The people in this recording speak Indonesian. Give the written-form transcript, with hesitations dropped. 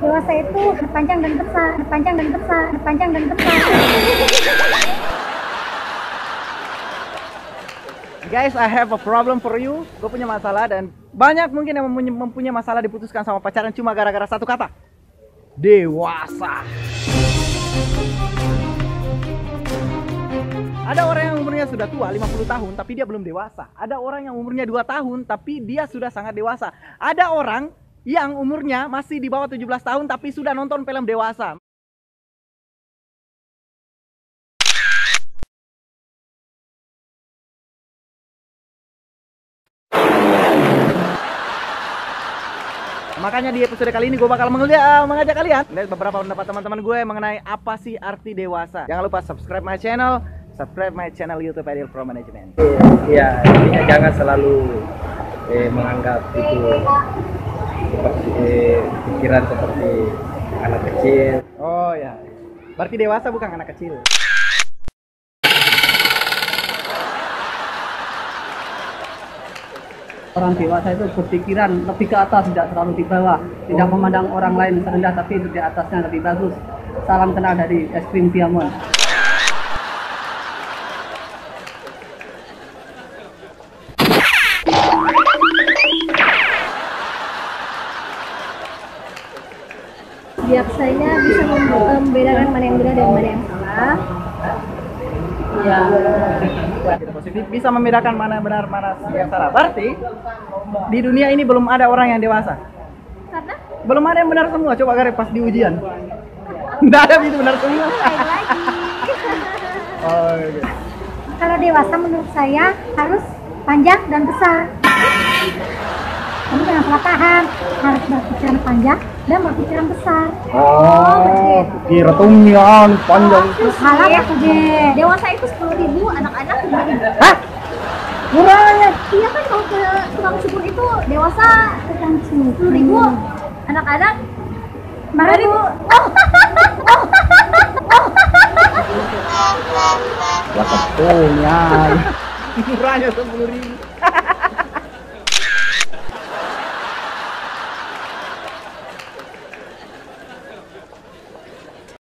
Dewasa itu panjang dan besar, panjang dan besar, panjang dan besar. Guys, I have a problem for you. Gue punya masalah dan banyak mungkin yang mempunyai masalah diputuskan sama pacaran cuma gara-gara satu kata. Dewasa. Ada orang yang umurnya sudah tua 50 tahun tapi dia belum dewasa. Ada orang yang umurnya 2 tahun tapi dia sudah sangat dewasa. Ada orang yang umurnya masih di bawah 17 tahun tapi sudah nonton film dewasa. Makanya di episode kali ini gue bakal mengajak kalian lihat beberapa pendapat teman-teman gue mengenai apa sih arti dewasa. Jangan lupa subscribe my channel YouTube Adil Pro Management. Iya, intinya jangan selalu menganggap itu seperti pikiran seperti anak kecil. Oh ya, berarti dewasa bukan anak kecil. Orang dewasa itu berpikiran lebih ke atas, tidak terlalu di bawah, tidak memandang orang lain rendah, tapi di atasnya lebih bagus. Salam kenal dari Es Krim Diamond. Biasanya bisa membedakan mana yang benar dan mana yang salah. Ya. Positif bisa membedakan mana benar mana yang salah. Berarti di dunia ini belum ada orang yang dewasa. Karena Belum ada yang benar semua. Coba Garek pas di ujian. Nggak ada itu benar semua. lagi. Oh, okay. Kalau dewasa menurut saya harus panjang dan besar. Kamu jangan salah paham, harus berpikiran panjang dan berpikiran besar. Oh, kira tumian panjang. Salah ya, dewasa itu 10.000, anak-anak 2.000. Hah? Kurangnya. Iya kan, kalau ke tukang cukur itu dewasa 10.000, anak-anak 5.000. Wah, ketunya. Murahnya 10.000.